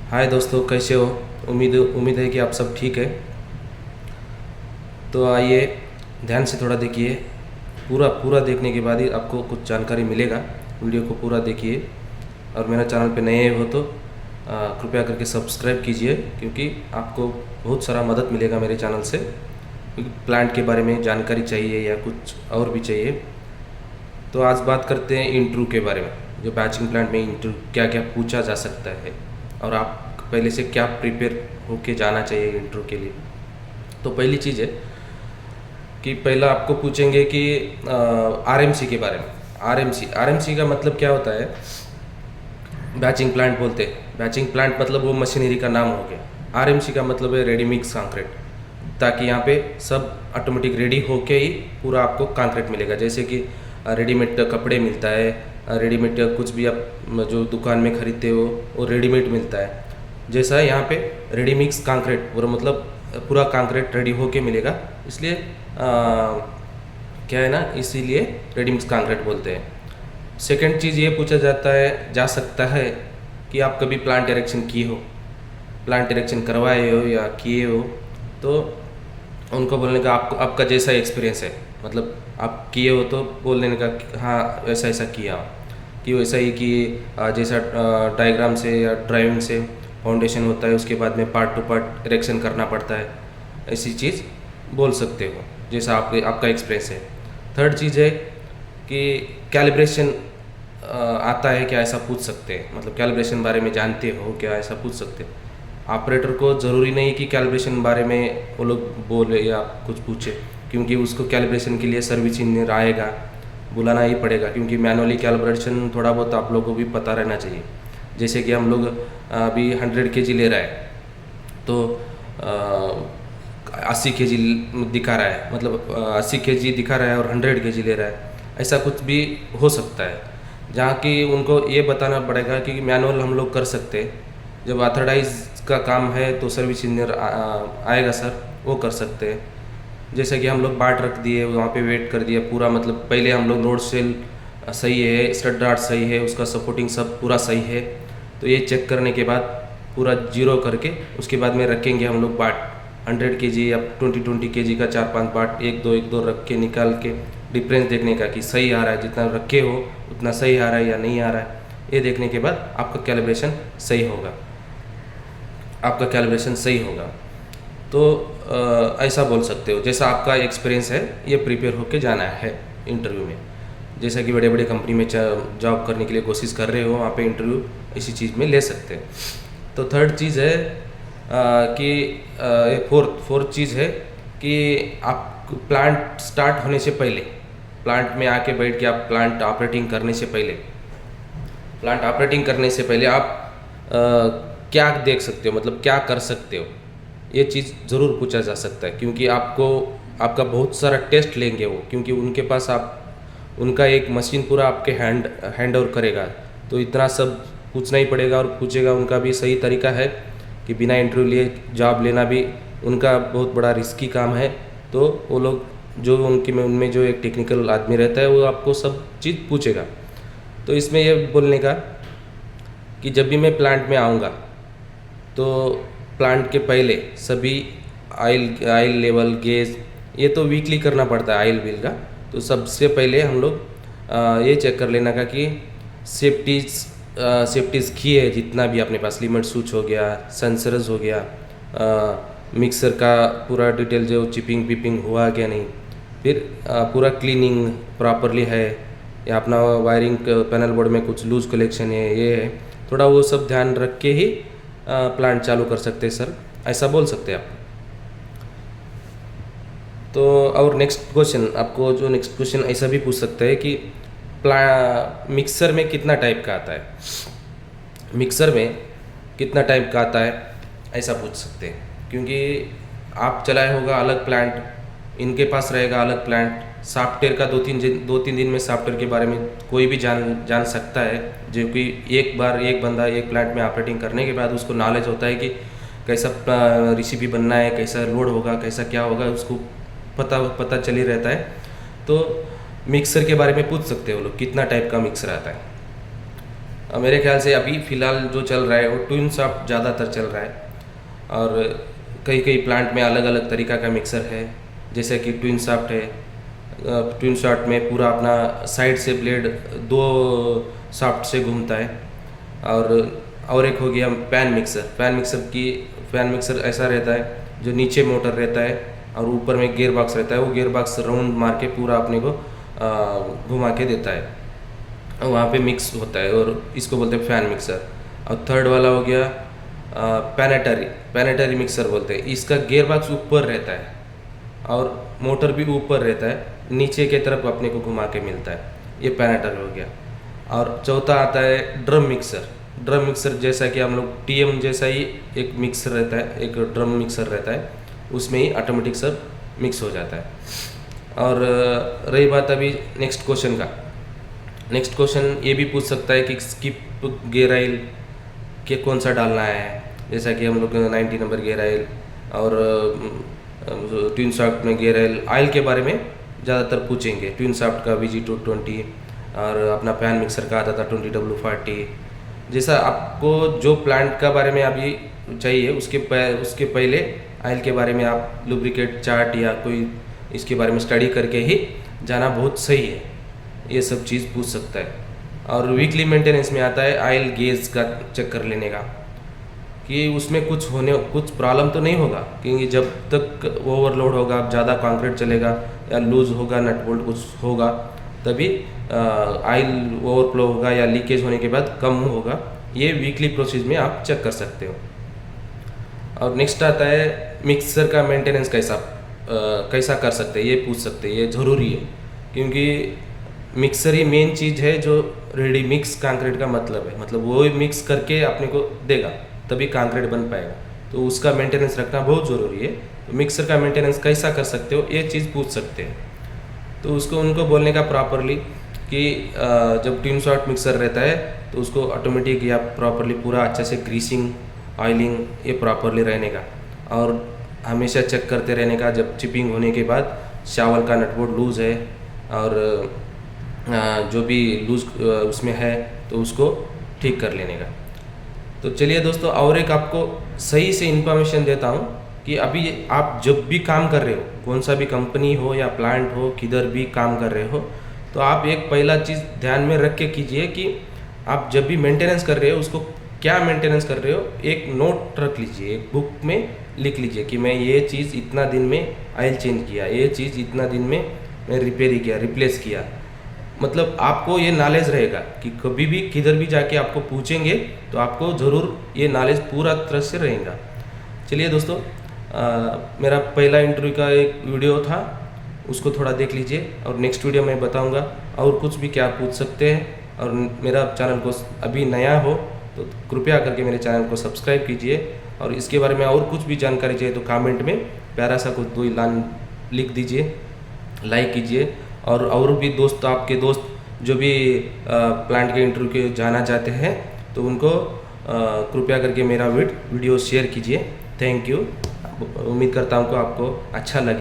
हाय दोस्तों, कैसे हो। उम्मीद है कि आप सब ठीक है। तो आइए, ध्यान से थोड़ा देखिए। पूरा पूरा देखने के बाद ही आपको कुछ जानकारी मिलेगा। वीडियो को पूरा देखिए। और मेरा चैनल पे नए हो तो कृपया करके सब्सक्राइब कीजिए, क्योंकि आपको बहुत सारा मदद मिलेगा मेरे चैनल से। क्योंकि प्लांट के बारे में जानकारी चाहिए या कुछ और भी चाहिए। तो आज बात करते हैं इंटरव्यू के बारे में। जो बैचिंग प्लांट में इंटरव्यू क्या क्या पूछा जा सकता है, और आप पहले से क्या प्रिपेयर होके जाना चाहिए इंटरव्यू के लिए। तो पहली चीज़ है कि पहला आपको पूछेंगे कि आरएमसी के बारे में। आरएमसी का मतलब क्या होता है। बैचिंग प्लांट बोलते हैं। बैचिंग प्लांट मतलब वो मशीनरी का नाम हो गया। आरएमसी का मतलब है रेडी मिक्स कंक्रीट, ताकि यहाँ पे सब ऑटोमेटिक रेडी होके ही पूरा आपको कंक्रीट मिलेगा। जैसे कि रेडीमेड कपड़े मिलता है, रेडीमेड कुछ भी आप जो दुकान में खरीदते हो वो रेडीमेड मिलता है। जैसा है यहाँ पे रेडी मिक्स कंक्रीट, पूरा मतलब पूरा कंक्रीट रेडी होके मिलेगा। इसलिए क्या है ना, इसीलिए रेडी मिक्स कंक्रीट बोलते हैं। सेकंड चीज़ ये पूछा जा सकता है कि आप कभी प्लांट इरेक्शन किए हो, प्लांट इरेक्शन करवाए हो या किए हो। तो उनको बोलने का आपका जैसा एक्सपीरियंस है, मतलब आप किए हो तो बोल देने का कि हाँ ऐसा ऐसा किया, कि वैसा ही कि जैसा डायग्राम से या ड्राइविंग से फाउंडेशन होता है, उसके बाद में पार्ट टू पार्ट इरेक्शन करना पड़ता है, ऐसी चीज़ बोल सकते हो जैसा आपका एक्सपीरियंस है। थर्ड चीज़ है कि कैलिब्रेशन आता है क्या, ऐसा पूछ सकते हैं। मतलब कैलिब्रेशन बारे में जानते हो क्या, ऐसा पूछ सकते हैं। ऑपरेटर को ज़रूरी नहीं कि कैलिब्रेशन बारे में वो लोग बोले या कुछ पूछे, क्योंकि उसको कैलिब्रेशन के लिए सर्विस इंजीनियर आएगा, बुलाना ही पड़ेगा। क्योंकि मैनुअली कैलिब्रेशन थोड़ा बहुत आप लोगों को भी पता रहना चाहिए। जैसे कि हम लोग अभी 100 kg ले रहा है, तो 80 kg दिखा रहा है, मतलब 80 kg दिखा रहा है और 100 kg ले रहा है, ऐसा कुछ भी हो सकता है। जहाँ कि उनको ये बताना पड़ेगा कि मैनुअल हम लोग कर सकते हैं। जब ऑथराइज का काम है तो सर्विस इंजीनियर आएगा सर, वो कर सकते हैं। जैसे कि हम लोग बाट रख दिए, वहाँ पे वेट कर दिया पूरा, मतलब पहले हम लोग रोड सेल सही है, स्टड डार्ट सही है, उसका सपोर्टिंग सब पूरा सही है, तो ये चेक करने के बाद पूरा जीरो करके उसके बाद में रखेंगे हम लोग बाट 100 kg या 20 kg का 4-5 बाट एक दो रख के निकाल के डिफरेंस देखने का कि सही आ रहा है, जितना रखे हो उतना सही आ रहा है या नहीं आ रहा है। ये देखने के बाद आपका कैलिब्रेशन सही होगा, आपका कैलिब्रेशन सही होगा। तो ऐसा बोल सकते हो, जैसा आपका एक्सपीरियंस है ये प्रिपेयर होके जाना है इंटरव्यू में। जैसा कि बड़े बड़े कंपनी में जॉब करने के लिए कोशिश कर रहे हो, वहाँ पे इंटरव्यू इसी चीज़ में ले सकते हैं। तो थर्ड चीज़ है कि फोर्थ चीज़ है कि आप प्लांट स्टार्ट होने से पहले, प्लांट में आके बैठ के आप प्लांट ऑपरेटिंग करने से पहले आप क्या देख सकते हो, मतलब क्या कर सकते हो, ये चीज़ ज़रूर पूछा जा सकता है। क्योंकि आपका बहुत सारा टेस्ट लेंगे वो, क्योंकि उनके पास उनका एक मशीन पूरा आपके हैंड ओवर करेगा, तो इतना सब पूछना ही पड़ेगा। और पूछेगा उनका भी सही तरीका है कि बिना इंटरव्यू लिए जॉब लेना भी उनका बहुत बड़ा रिस्की काम है। तो वो लोग जो उनमें जो एक टेक्निकल आदमी रहता है, वो आपको सब चीज़ पूछेगा। तो इसमें ये बोलने का कि जब भी मैं प्लांट में आऊँगा तो प्लांट के पहले सभी आयल लेवल गेज, ये तो वीकली करना पड़ता है आयल बिल का। तो सबसे पहले हम लोग ये चेक कर लेना का कि सेफ्टीज़ की है, जितना भी अपने पास लिमिट स्विच हो गया, सेंसर्स हो गया, मिक्सर का पूरा डिटेल जो चिपिंग पिपिंग हुआ क्या नहीं, फिर पूरा क्लीनिंग प्रॉपरली है, या अपना वायरिंग पैनल बोर्ड में कुछ लूज कलेक्शन है, ये है, थोड़ा वो सब ध्यान रख के ही प्लांट चालू कर सकते हैं सर, ऐसा बोल सकते हैं आप। तो और नेक्स्ट क्वेश्चन ऐसा भी पूछ सकते हैं कि मिक्सर में कितना टाइप का आता है, मिक्सर में कितना टाइप का आता है, ऐसा पूछ सकते हैं। क्योंकि आप चलाए होगा अलग प्लांट, इनके पास रहेगा अलग प्लांट। सॉफ्टवेयर का 2-3 दिन में सॉफ्टवेयर के बारे में कोई भी जान सकता है, जो कि एक बार एक बंदा एक प्लांट में ऑपरेटिंग करने के बाद उसको नॉलेज होता है कि कैसा रेसिपी बनना है, कैसा लोड होगा, कैसा क्या होगा, उसको पता चल ही रहता है। तो मिक्सर के बारे में पूछ सकते हो लोग कितना टाइप का मिक्सर आता है। मेरे ख्याल से अभी फ़िलहाल जो चल रहा है वो ट्विन शाफ्ट ज़्यादातर चल रहा है। और कई कई प्लांट में अलग अलग तरीका का मिक्सर है, जैसे कि ट्विन शाफ्ट है। ट्विन शाफ्ट में पूरा अपना साइड से ब्लेड दो शाफ्ट से घूमता है। और एक हो गया पैन मिक्सर। पैन मिक्सर ऐसा रहता है जो नीचे मोटर रहता है और ऊपर में गियर बॉक्स रहता है। वो गियर बॉक्स राउंड मार के पूरा अपने को घुमा के देता है, वहाँ पे मिक्स होता है, और इसको बोलते हैं फैन मिक्सर। और थर्ड वाला हो गया पैनेटरी मिक्सर बोलते हैं। इसका गियर बॉक्स ऊपर रहता है और मोटर भी ऊपर रहता है, नीचे के तरफ अपने को घुमा के मिलता है। ये पैनेटरी हो गया। और चौथा आता है ड्रम मिक्सर जैसा कि हम लोग टीएम जैसा ही एक मिक्सर रहता है, एक ड्रम मिक्सर रहता है, उसमें ही ऑटोमेटिक सब मिक्स हो जाता है। और रही बात अभी नेक्स्ट क्वेश्चन ये भी पूछ सकता है कि स्किप गियर ऑयल के कौन सा डालना है, जैसा कि हम लोग 90 नंबर गियर ऑयल और ट्विन शाफ्ट में गियर ऑयल के बारे में ज़्यादातर पूछेंगे। ट्विन शाफ्ट का VG220 और अपना पैन मिक्सर का आता था 20W40। जैसा आपको जो प्लांट का बारे में अभी चाहिए उसके पहले ऑयल के बारे में आप लुब्रिकेट चार्ट या कोई इसके बारे में स्टडी करके ही जाना बहुत सही है। ये सब चीज़ पूछ सकता है। और वीकली मेंटेनेंस में आता है ऑयल गेज का चेक कर लेने का कि उसमें कुछ प्रॉब्लम तो नहीं होगा, क्योंकि जब तक ओवरलोड होगा, ज़्यादा कंक्रीट चलेगा या लूज़ होगा, नट बोल्ट कुछ होगा, तभी ऑयल ओवरफ्लो होगा या लीकेज होने के बाद कम होगा। ये वीकली प्रोसेस में आप चेक कर सकते हो। और नेक्स्ट आता है मिक्सर का मेंटेनेंस कैसा कर सकते हैं, ये पूछ सकते हैं। ये ज़रूरी है, क्योंकि मिक्सर ही मेन चीज़ है जो रेडी मिक्स कंक्रीट का मतलब है। मतलब वो मिक्स करके अपने को देगा, तभी कंक्रीट बन पाएगा। तो उसका मेंटेनेंस रखना बहुत ज़रूरी है। तो मिक्सर का मेंटेनेंस कैसा कर सकते हो, ये चीज़ पूछ सकते हैं। तो उसको उनको बोलने का प्रॉपरली कि जब ट्विन शाफ्ट मिक्सर रहता है तो उसको ऑटोमेटिक या प्रॉपरली पूरा अच्छे से ग्रीसिंग, ऑयलिंग ये प्रॉपरली रहने का, और हमेशा चेक करते रहने का जब चिपिंग होने के बाद शावल का नटबोर्ड लूज़ है और जो भी लूज़ उसमें है तो उसको ठीक कर लेने का। तो चलिए दोस्तों, और एक आपको सही से इन्फॉर्मेशन देता हूँ कि अभी आप जब भी काम कर रहे हो, कौन सा भी कंपनी हो या प्लांट हो, किधर भी काम कर रहे हो, तो आप एक पहला चीज़ ध्यान में रख के कीजिए कि आप जब भी मेंटेनेंस कर रहे हो उसको क्या मेंटेनेंस कर रहे हो, एक नोट रख लीजिए, एक बुक में लिख लीजिए कि मैं ये चीज़ इतना दिन में ऑयल चेंज किया, ये चीज़ इतना दिन में मैं रिपेयर किया, रिप्लेस किया। मतलब आपको ये नॉलेज रहेगा कि कभी भी किधर भी जाके आपको पूछेंगे तो आपको ज़रूर ये नॉलेज पूरा तरह से रहेगा। चलिए दोस्तों, मेरा पहला इंटरव्यू का एक वीडियो था, उसको थोड़ा देख लीजिए, और नेक्स्ट वीडियो में बताऊंगा और कुछ भी क्या पूछ सकते हैं। और मेरा चैनल को अभी नया हो तो कृपया करके मेरे चैनल को सब्सक्राइब कीजिए, और इसके बारे में और कुछ भी जानकारी चाहिए तो कमेंट में प्यारा सा कुछ 2 लाइन लिख दीजिए, लाइक कीजिए। और भी दोस्त, आपके दोस्त जो भी प्लांट के इंटरव्यू के जाना चाहते हैं तो उनको कृपया करके मेरा वीडियो शेयर कीजिए। Thank you. उम्मीद करता हूँ कि आपको अच्छा लगे।